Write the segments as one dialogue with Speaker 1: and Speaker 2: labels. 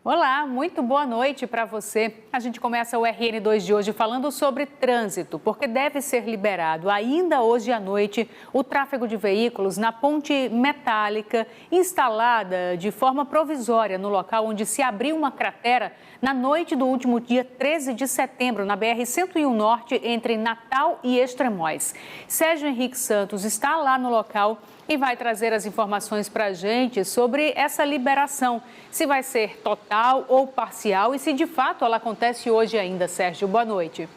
Speaker 1: Olá, muito boa noite para você. A gente começa o RN2 de hoje falando sobre trânsito, porque deve ser liberado ainda hoje à noite o tráfego de veículos na ponte metálica instalada de forma provisória no local onde se abriu uma cratera na noite do último dia 13 de setembro, na BR-101 Norte, entre Natal e Extremóis. Sérgio Henrique Santos está lá no local e vai trazer as informações para a gente sobre essa liberação, se vai ser total ou parcial e se de fato ela acontece hoje ainda. Sérgio, boa noite.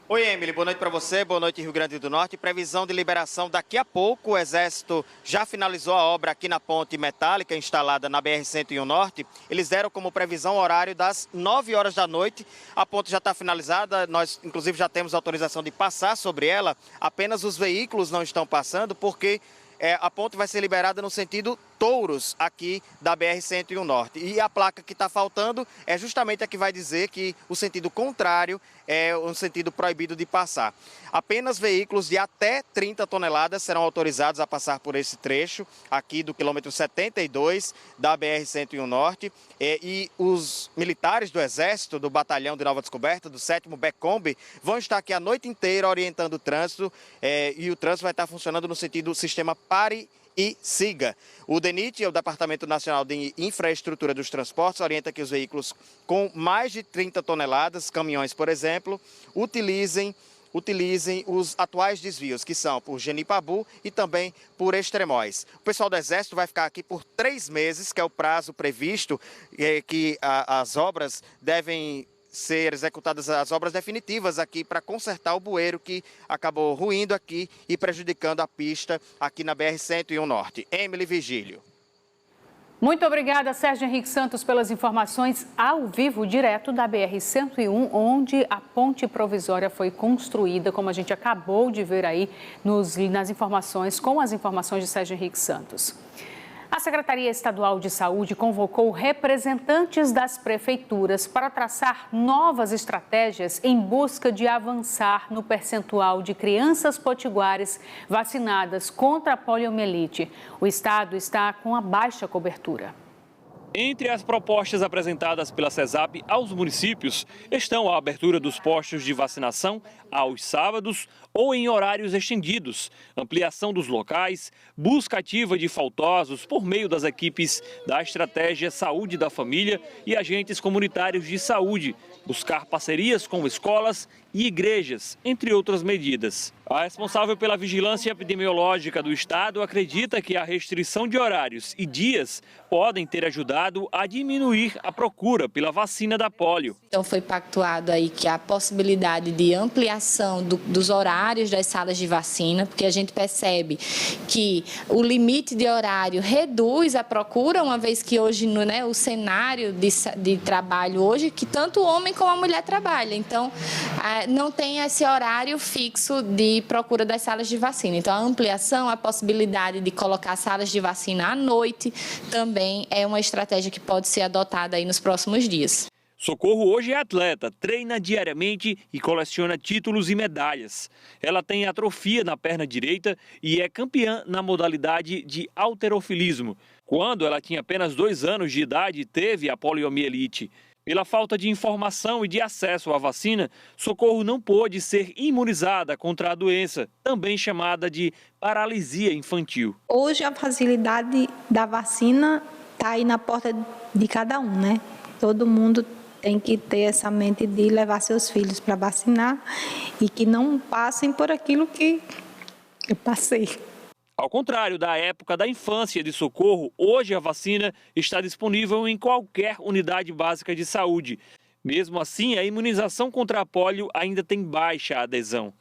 Speaker 2: Oi, Emily, boa noite para você, boa noite Rio Grande do Norte. Previsão de liberação daqui a pouco. O Exército já finalizou a obra aqui na ponte metálica instalada na BR-101 Norte. Eles deram como previsão o horário das 9 horas da noite. A ponte já está finalizada, nós inclusive já temos autorização de passar sobre ela. Apenas os veículos não estão passando porque a ponte vai ser liberada no sentido Touros, aqui da BR-101 Norte. E a placa que está faltando é justamente a que vai dizer que o sentido contrário é um sentido proibido de passar. Apenas veículos de até 30 toneladas serão autorizados a passar por esse trecho aqui do quilômetro 72 da BR-101 Norte. E os militares do Exército, do Batalhão de Nova Descoberta, do 7º BECOMB, vão estar aqui a noite inteira orientando o trânsito e o trânsito vai estar funcionando no sentido sistema pare e siga. O DENIT, o Departamento Nacional de Infraestrutura dos Transportes, orienta que os veículos com mais de 30 toneladas, caminhões, por exemplo, utilizem os atuais desvios, que são por Genipabu e também por Extremóis. O pessoal do Exército vai ficar aqui por 3 meses, que é o prazo previsto, que as obras devem ser executadas, as obras definitivas aqui para consertar o bueiro que acabou ruindo aqui e prejudicando a pista aqui na BR-101 Norte. Emily Vigílio.
Speaker 1: Muito obrigada, Sérgio Henrique Santos, pelas informações ao vivo, direto da BR-101, onde a ponte provisória foi construída, como a gente acabou de ver aí nas informações, com as informações de Sérgio Henrique Santos. A Secretaria Estadual de Saúde convocou representantes das prefeituras para traçar novas estratégias em busca de avançar no percentual de crianças potiguares vacinadas contra a poliomielite. O estado está com a baixa cobertura.
Speaker 3: Entre as propostas apresentadas pela CESAP aos municípios estão a abertura dos postos de vacinação aos sábados ou em horários estendidos, ampliação dos locais, busca ativa de faltosos por meio das equipes da Estratégia Saúde da Família e agentes comunitários de saúde, buscar parcerias com escolas e igrejas, entre outras medidas. A responsável pela vigilância epidemiológica do estado acredita que a restrição de horários e dias podem ter ajudado a diminuir a procura pela vacina da polio.
Speaker 4: Então foi pactuado aí que a possibilidade de ampliação dos horários das salas de vacina, porque a gente percebe que o limite de horário reduz a procura, uma vez que hoje o cenário de trabalho hoje, que tanto o homem como a mulher trabalham. Então, não tem esse horário fixo de procura das salas de vacina. Então, a ampliação, a possibilidade de colocar salas de vacina à noite, também é uma estratégia que pode ser adotada aí nos próximos dias.
Speaker 3: Socorro hoje é atleta, treina diariamente e coleciona títulos e medalhas. Ela tem atrofia na perna direita e é campeã na modalidade de halterofilismo. Quando ela tinha apenas 2 anos de idade, teve a poliomielite. Pela falta de informação e de acesso à vacina, Socorro não pôde ser imunizada contra a doença, também chamada de paralisia infantil.
Speaker 5: Hoje a facilidade da vacina está aí na porta de cada um, né? Todo mundo tem que ter essa mente de levar seus filhos para vacinar e que não passem por aquilo que eu passei.
Speaker 3: Ao contrário da época da infância de Socorro, hoje a vacina está disponível em qualquer unidade básica de saúde. Mesmo assim, a imunização contra a polio ainda tem baixa adesão.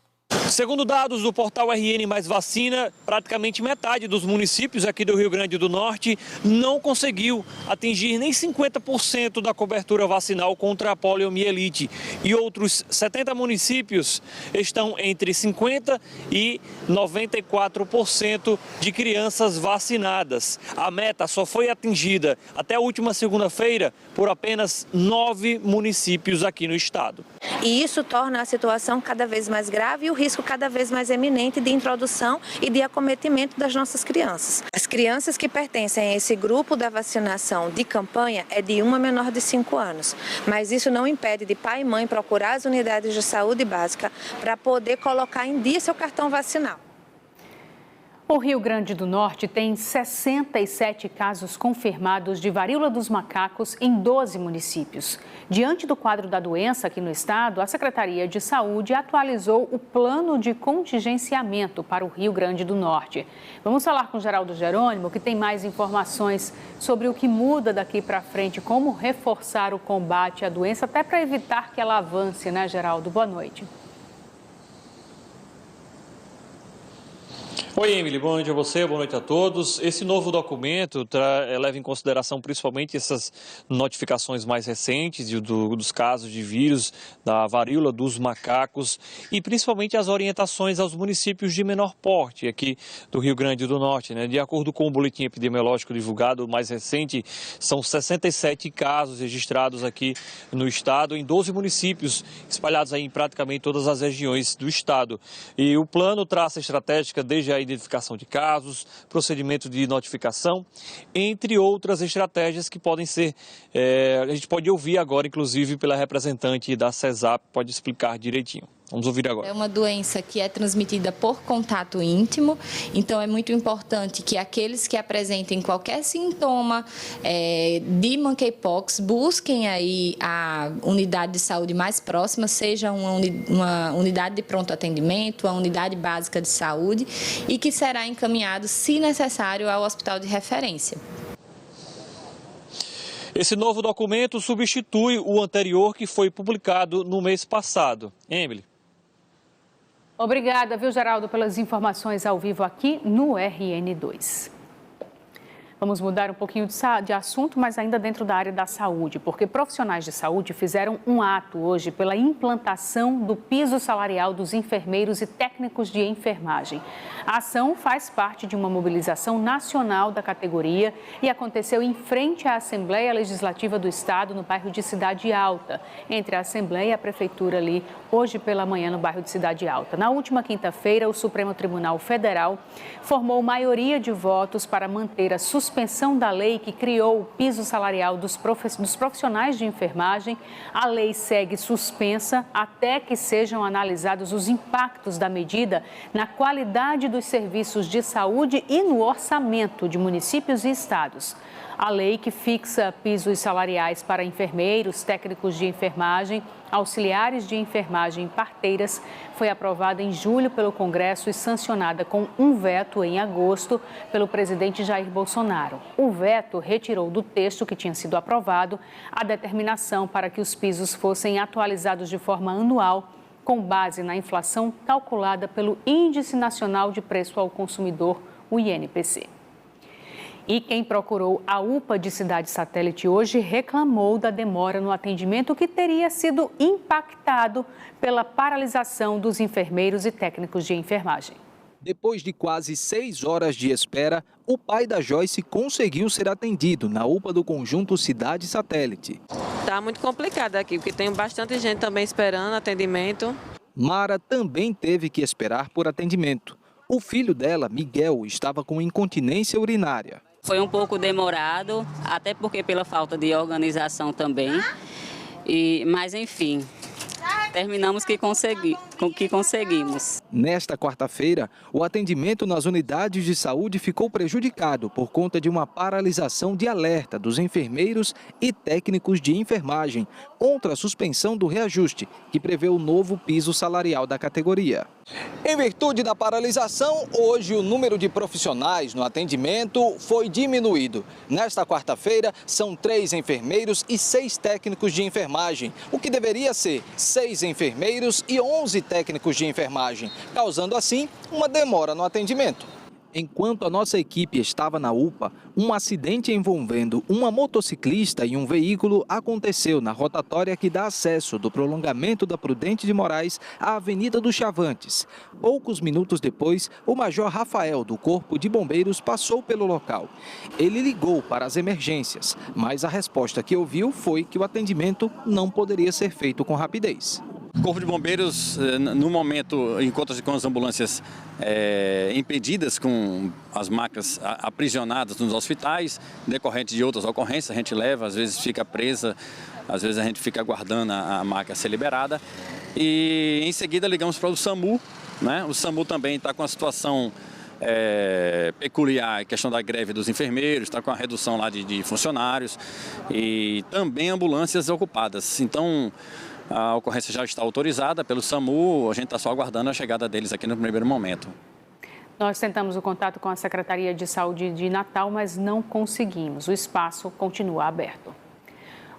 Speaker 3: Segundo dados do portal RN Mais Vacina, praticamente metade dos municípios aqui do Rio Grande do Norte não conseguiu atingir nem 50% da cobertura vacinal contra a poliomielite. E outros 70 municípios estão entre 50% e 94% de crianças vacinadas. A meta só foi atingida até a última segunda-feira por apenas 9 municípios aqui no estado.
Speaker 6: E isso torna a situação cada vez mais grave e o risco cada vez mais eminente de introdução e de acometimento das nossas crianças. As crianças que pertencem a esse grupo da vacinação de campanha é de uma menor de 5 anos, mas isso não impede de pai e mãe procurar as unidades de saúde básica para poder colocar em dia seu cartão vacinal.
Speaker 1: O Rio Grande do Norte tem 67 casos confirmados de varíola dos macacos em 12 municípios. Diante do quadro da doença aqui no estado, a Secretaria de Saúde atualizou o plano de contingenciamento para o Rio Grande do Norte. Vamos falar com Geraldo Jerônimo, que tem mais informações sobre o que muda daqui para frente, como reforçar o combate à doença, até para evitar que ela avance, né, Geraldo? Boa noite.
Speaker 3: Oi, Emily, boa noite a você, boa noite a todos. Esse novo documento leva em consideração principalmente essas notificações mais recentes dos casos de vírus da varíola dos macacos e principalmente as orientações aos municípios de menor porte aqui do Rio Grande do Norte, né? De acordo com o boletim epidemiológico divulgado mais recente, são 67 casos registrados aqui no estado em 12 municípios espalhados aí em praticamente todas as regiões do estado. E o plano traça estratégica desde a identificação de casos, procedimento de notificação, entre outras estratégias que podem ser, a gente pode ouvir agora, inclusive, pela representante da CESAP, pode explicar direitinho. Vamos ouvir agora.
Speaker 4: É uma doença que é transmitida por contato íntimo, então é muito importante que aqueles que apresentem qualquer sintoma de monkeypox busquem aí a unidade de saúde mais próxima, seja uma unidade de pronto atendimento, a unidade básica de saúde e que será encaminhado, se necessário, ao hospital de referência.
Speaker 3: Esse novo documento substitui o anterior que foi publicado no mês passado. Emily.
Speaker 1: Obrigada, viu, Geraldo, pelas informações ao vivo aqui no RN2. Vamos mudar um pouquinho de assunto, mas ainda dentro da área da saúde, porque profissionais de saúde fizeram um ato hoje pela implantação do piso salarial dos enfermeiros e técnicos de enfermagem. A ação faz parte de uma mobilização nacional da categoria e aconteceu em frente à Assembleia Legislativa do Estado, no bairro de Cidade Alta, entre a Assembleia e a Prefeitura ali, hoje pela manhã no bairro de Cidade Alta. Na última quinta-feira, o Supremo Tribunal Federal formou maioria de votos para manter a suspensão da lei que criou o piso salarial dos profissionais de enfermagem. A lei segue suspensa até que sejam analisados os impactos da medida na qualidade dos serviços de saúde e no orçamento de municípios e estados. A lei que fixa pisos salariais para enfermeiros, técnicos de enfermagem, auxiliares de enfermagem e parteiras foi aprovada em julho pelo Congresso e sancionada com um veto em agosto pelo presidente Jair Bolsonaro. O veto retirou do texto que tinha sido aprovado a determinação para que os pisos fossem atualizados de forma anual, com base na inflação calculada pelo Índice Nacional de Preço ao Consumidor, o INPC. E quem procurou a UPA de Cidade Satélite hoje reclamou da demora no atendimento que teria sido impactado pela paralisação dos enfermeiros e técnicos de enfermagem.
Speaker 7: Depois de quase 6 horas de espera, o pai da Joyce conseguiu ser atendido na UPA do Conjunto Cidade Satélite.
Speaker 8: Está muito complicado aqui, porque tem bastante gente também esperando atendimento.
Speaker 7: Mara também teve que esperar por atendimento. O filho dela, Miguel, estava com incontinência urinária.
Speaker 9: Foi um pouco demorado, até porque pela falta de organização também. Mas, enfim, terminamos que conseguimos.
Speaker 7: Nesta quarta-feira, o atendimento nas unidades de saúde ficou prejudicado por conta de uma paralisação de alerta dos enfermeiros e técnicos de enfermagem contra a suspensão do reajuste, que prevê o novo piso salarial da categoria. Em virtude da paralisação, hoje o número de profissionais no atendimento foi diminuído. Nesta quarta-feira, são 3 enfermeiros e 6 técnicos de enfermagem, o que deveria ser 6 enfermeiros e 11 técnicos de enfermagem, causando assim uma demora no atendimento. Enquanto a nossa equipe estava na UPA, um acidente envolvendo uma motociclista e um veículo aconteceu na rotatória que dá acesso do prolongamento da Prudente de Moraes à Avenida dos Chavantes. Poucos minutos depois, o Major Rafael, do Corpo de Bombeiros, passou pelo local. Ele ligou para as emergências, mas a resposta que ouviu foi que o atendimento não poderia ser feito com rapidez.
Speaker 10: O Corpo de Bombeiros, no momento, encontra-se com as ambulâncias impedidas, com as macas aprisionadas nos hospitais, decorrente de outras ocorrências. A gente leva, às vezes fica presa, às vezes a gente fica aguardando a maca ser liberada. E em seguida ligamos para o SAMU, né? O SAMU também está com a situação peculiar, a questão da greve dos enfermeiros, está com a redução lá de funcionários e também ambulâncias ocupadas. Então, a ocorrência já está autorizada pelo SAMU, a gente está só aguardando a chegada deles aqui no primeiro momento.
Speaker 1: Nós tentamos o contato com a Secretaria de Saúde de Natal, mas não conseguimos. O espaço continua aberto.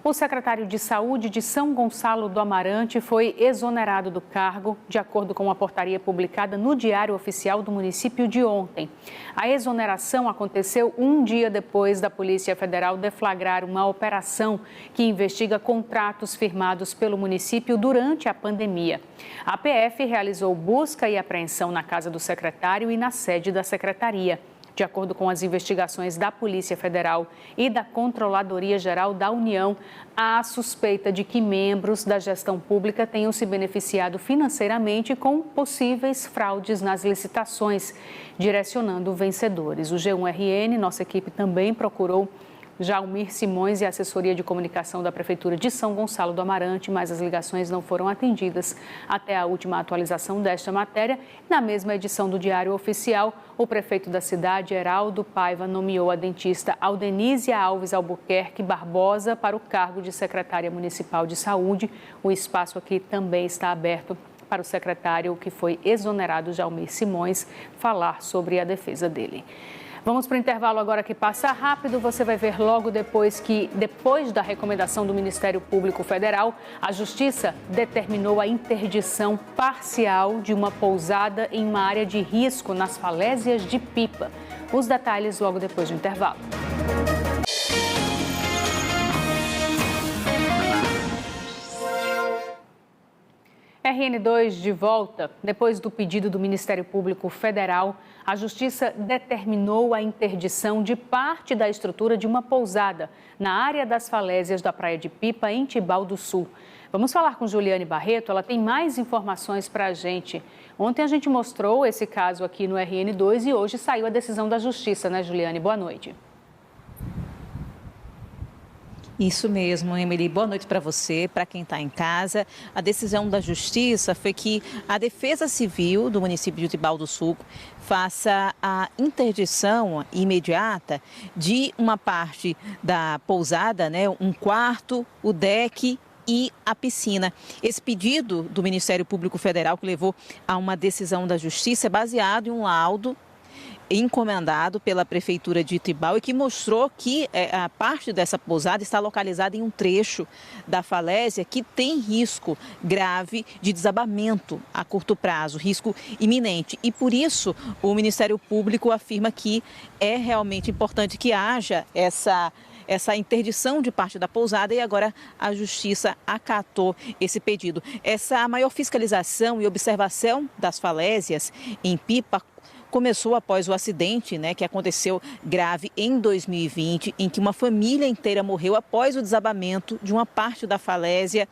Speaker 1: O secretário de Saúde de São Gonçalo do Amarante foi exonerado do cargo, de acordo com uma portaria publicada no Diário Oficial do município de ontem. A exoneração aconteceu um dia depois da Polícia Federal deflagrar uma operação que investiga contratos firmados pelo município durante a pandemia. A PF realizou busca e apreensão na casa do secretário e na sede da secretaria. De acordo com as investigações da Polícia Federal e da Controladoria Geral da União, há suspeita de que membros da gestão pública tenham se beneficiado financeiramente com possíveis fraudes nas licitações, direcionando vencedores. O G1RN, nossa equipe também procurou Jalmir Simões e a assessoria de comunicação da Prefeitura de São Gonçalo do Amarante, mas as ligações não foram atendidas até a última atualização desta matéria. Na mesma edição do Diário Oficial, o prefeito da cidade, Heraldo Paiva, nomeou a dentista Aldenísia Alves Albuquerque Barbosa para o cargo de secretária municipal de saúde. O espaço aqui também está aberto para o secretário que foi exonerado, Jalmir Simões, falar sobre a defesa dele. Vamos para o intervalo agora que passa rápido. Você vai ver logo depois que, depois da recomendação do Ministério Público Federal, a Justiça determinou a interdição parcial de uma pousada em uma área de risco nas falésias de Pipa. Os detalhes logo depois do intervalo. RN2 de volta. Depois do pedido do Ministério Público Federal, a Justiça determinou a interdição de parte da estrutura de uma pousada na área das falésias da Praia de Pipa, em Tibau do Sul. Vamos falar com Juliane Barreto, ela tem mais informações para a gente. Ontem a gente mostrou esse caso aqui no RN2 e hoje saiu a decisão da Justiça, né, Juliane? Boa noite.
Speaker 11: Isso mesmo, Emily. Boa noite para você, para quem está em casa. A decisão da Justiça foi que a Defesa Civil do município de Tibau do Sul faça a interdição imediata de uma parte da pousada, né, um quarto, o deck e a piscina. Esse pedido do Ministério Público Federal, que levou a uma decisão da Justiça, é baseado em um laudo encomendado pela Prefeitura de Tibau e que mostrou que a parte dessa pousada está localizada em um trecho da falésia que tem risco grave de desabamento a curto prazo, risco iminente. E por isso o Ministério Público afirma que é realmente importante que haja essa interdição de parte da pousada e agora a Justiça acatou esse pedido. Essa maior fiscalização e observação das falésias em Pipa começou após o acidente, né, que aconteceu grave em 2020, em que uma família inteira morreu após o desabamento de uma parte da falésia,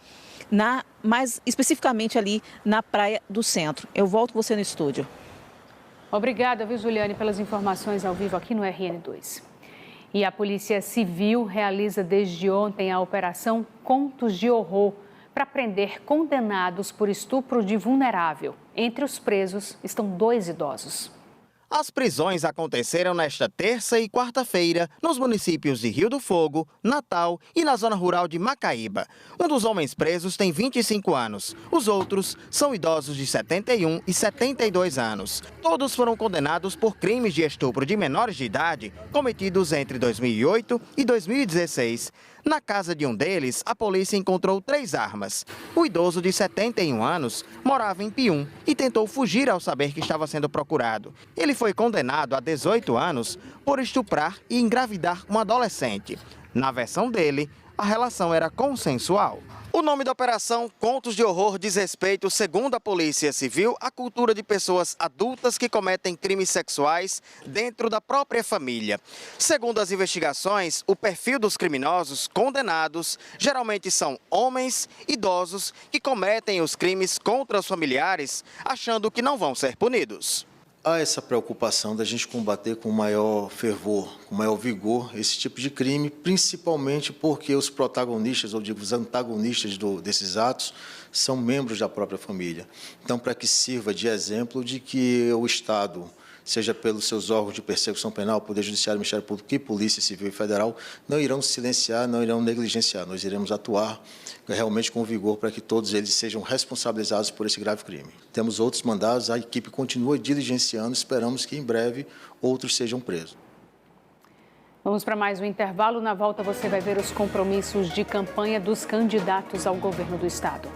Speaker 11: mais especificamente ali na Praia do Centro. Eu volto com você no estúdio.
Speaker 1: Obrigada, viu, Juliane, pelas informações ao vivo aqui no RN2. E a Polícia Civil realiza desde ontem a Operação Contos de Horror para prender condenados por estupro de vulnerável. Entre os presos estão 2 idosos.
Speaker 2: As prisões aconteceram nesta terça e quarta-feira nos municípios de Rio do Fogo, Natal e na zona rural de Macaíba. Um dos homens presos tem 25 anos. Os outros são idosos de 71 e 72 anos. Todos foram condenados por crimes de estupro de menores de idade cometidos entre 2008 e 2016. Na casa de um deles, a polícia encontrou 3 armas. O idoso de 71 anos morava em Pium e tentou fugir ao saber que estava sendo procurado. Ele foi condenado a 18 anos por estuprar e engravidar uma adolescente. Na versão dele, a relação era consensual. O nome da operação Contos de Horror diz respeito, segundo a Polícia Civil, à cultura de pessoas adultas que cometem crimes sexuais dentro da própria família. Segundo as investigações, o perfil dos criminosos condenados geralmente são homens idosos que cometem os crimes contra os familiares, achando que não vão ser punidos.
Speaker 12: Há essa preocupação da gente combater com maior fervor, com maior vigor esse tipo de crime, principalmente porque os protagonistas, ou digo, os antagonistas desses atos, são membros da própria família. Então, para que sirva de exemplo de que o Estado, seja pelos seus órgãos de persecução penal, Poder Judiciário, Ministério Público e Polícia Civil e Federal, não irão silenciar, não irão negligenciar. Nós iremos atuar realmente com vigor para que todos eles sejam responsabilizados por esse grave crime. Temos outros mandados, a equipe continua diligenciando, esperamos que em breve outros sejam presos.
Speaker 1: Vamos para mais um intervalo. Na volta você vai ver os compromissos de campanha dos candidatos ao governo do estado.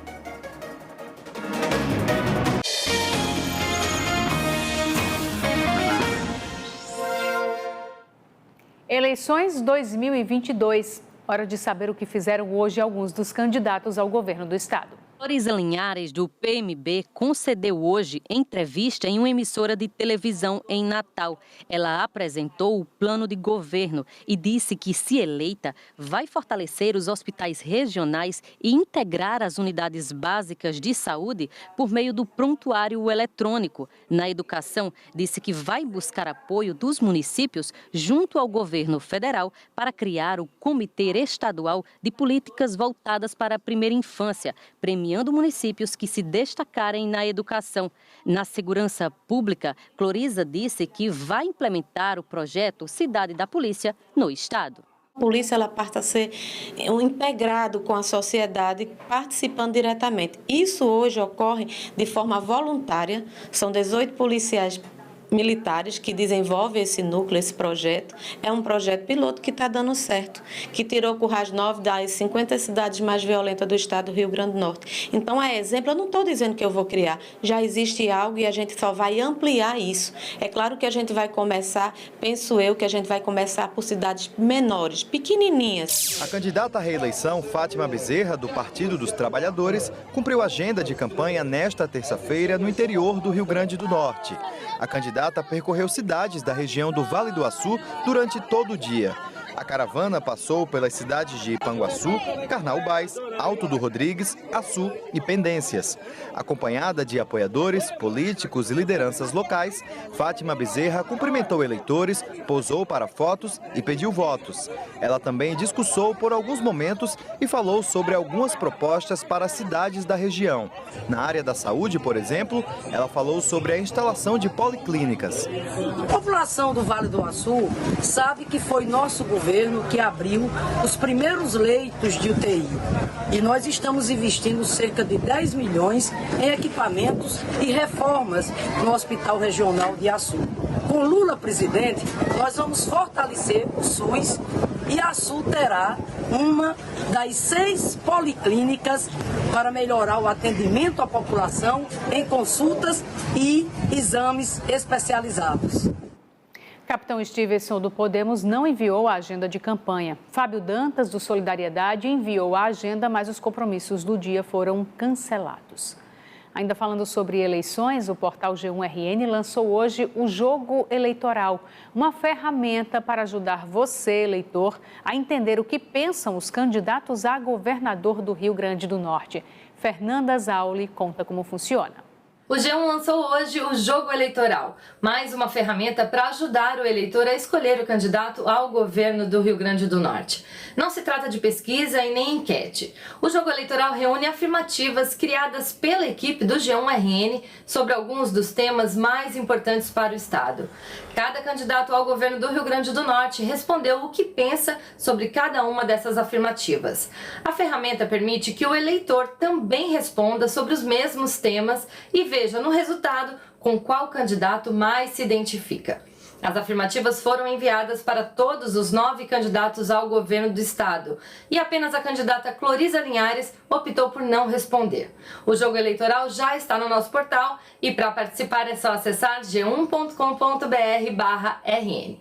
Speaker 1: Eleições 2022. Hora de saber o que fizeram hoje alguns dos candidatos ao governo do estado.
Speaker 13: Floriza Linhares, do PMB, concedeu hoje entrevista em uma emissora de televisão em Natal. Ela apresentou o plano de governo e disse que, se eleita, vai fortalecer os hospitais regionais e integrar as unidades básicas de saúde por meio do prontuário eletrônico. Na educação, disse que vai buscar apoio dos municípios junto ao governo federal para criar o Comitê Estadual de Políticas Voltadas para a Primeira Infância, premiando municípios que se destacarem na educação. Na segurança pública, Floriza disse que vai implementar o projeto Cidade da Polícia no estado.
Speaker 14: A polícia ela passa a ser integrado com a sociedade, participando diretamente. Isso hoje ocorre de forma voluntária, são 18 policiais militares que desenvolvem esse núcleo, esse projeto. É um projeto piloto que está dando certo, que tirou Currais-9 das 50 cidades mais violentas do estado do Rio Grande do Norte. Então, é exemplo, eu não estou dizendo que eu vou criar, já existe algo e a gente só vai ampliar isso. É claro que a gente vai começar, penso eu, que a gente vai começar por cidades menores, pequenininhas.
Speaker 15: A candidata à reeleição, Fátima Bezerra, do Partido dos Trabalhadores, cumpriu a agenda de campanha nesta terça-feira no interior do Rio Grande do Norte. A candidata percorreu cidades da região do Vale do Açu durante todo o dia. A caravana passou pelas cidades de Ipanguaçu, Carnaubais, Alto do Rodrigues, Açu e Pendências. Acompanhada de apoiadores, políticos e lideranças locais, Fátima Bezerra cumprimentou eleitores, posou para fotos e pediu votos. Ela também discursou por alguns momentos e falou sobre algumas propostas para as cidades da região. Na área da saúde, por exemplo, ela falou sobre a instalação de policlínicas.
Speaker 16: A população do Vale do Açu sabe que foi nosso governo que abriu os primeiros leitos de UTI. E nós estamos investindo cerca de 10 milhões em equipamentos e reformas no Hospital Regional de Açu. Com Lula presidente, nós vamos fortalecer o SUS e Açu terá uma das 6 policlínicas para melhorar o atendimento à população em consultas e exames especializados.
Speaker 1: Capitão Stevenson, do Podemos, não enviou a agenda de campanha. Fábio Dantas, do Solidariedade, enviou a agenda, mas os compromissos do dia foram cancelados. Ainda falando sobre eleições, o portal G1RN lançou hoje o Jogo Eleitoral, uma ferramenta para ajudar você, eleitor, a entender o que pensam os candidatos a governador do Rio Grande do Norte. Fernanda Zauli conta como funciona.
Speaker 17: O G1 lançou hoje o Jogo Eleitoral, mais uma ferramenta para ajudar o eleitor a escolher o candidato ao governo do Rio Grande do Norte. Não se trata de pesquisa e nem enquete. O Jogo Eleitoral reúne afirmativas criadas pela equipe do G1RN sobre alguns dos temas mais importantes para o estado. Cada candidato ao governo do Rio Grande do Norte respondeu o que pensa sobre cada uma dessas afirmativas. A ferramenta permite que o eleitor também responda sobre os mesmos temas e veja no resultado com qual candidato mais se identifica. As afirmativas foram enviadas para todos os 9 candidatos ao governo do estado e apenas a candidata Floriza Linhares optou por não responder. O jogo eleitoral já está no nosso portal e para participar é só acessar g1.com.br/rn.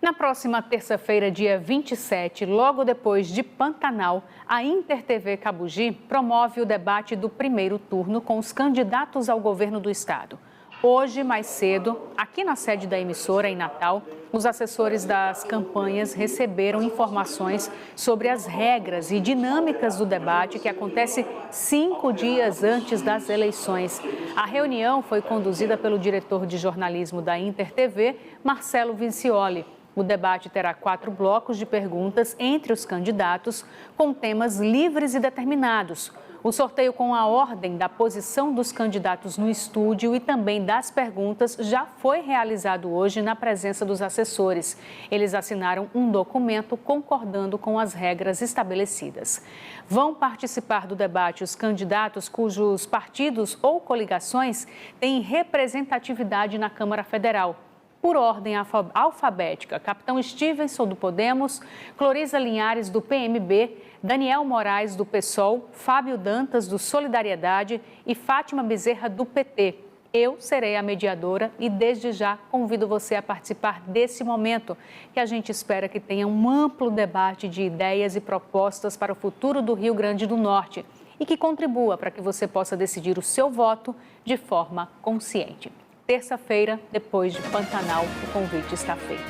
Speaker 1: Na próxima terça-feira, dia 27, logo depois de Pantanal, a InterTV Cabugi promove o debate do primeiro turno com os candidatos ao governo do estado. Hoje, mais cedo, aqui na sede da emissora, em Natal, os assessores das campanhas receberam informações sobre as regras e dinâmicas do debate que acontece 5 dias antes das eleições. A reunião foi conduzida pelo diretor de jornalismo da InterTV, Marcelo Vincioli. O debate terá 4 blocos de perguntas entre os candidatos, com temas livres e determinados. O sorteio com a ordem da posição dos candidatos no estúdio e também das perguntas já foi realizado hoje na presença dos assessores. Eles assinaram um documento concordando com as regras estabelecidas. Vão participar do debate os candidatos cujos partidos ou coligações têm representatividade na Câmara Federal. Por ordem alfabética, Capitão Stevenson, do Podemos, Clorisa Linhares, do PMB, Daniel Moraes, do PSOL, Fábio Dantas, do Solidariedade e Fátima Bezerra, do PT. Eu serei a mediadora e, desde já, convido você a participar desse momento, que a gente espera que tenha um amplo debate de ideias e propostas para o futuro do Rio Grande do Norte e que contribua para que você possa decidir o seu voto de forma consciente. Terça-feira, depois de Pantanal, o convite está feito.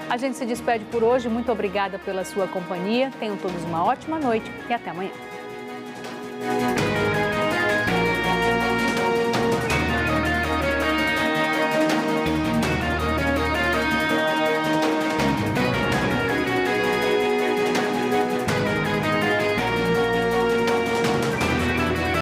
Speaker 1: A gente se despede por hoje. Muito obrigada pela sua companhia. Tenham todos uma ótima noite e até amanhã.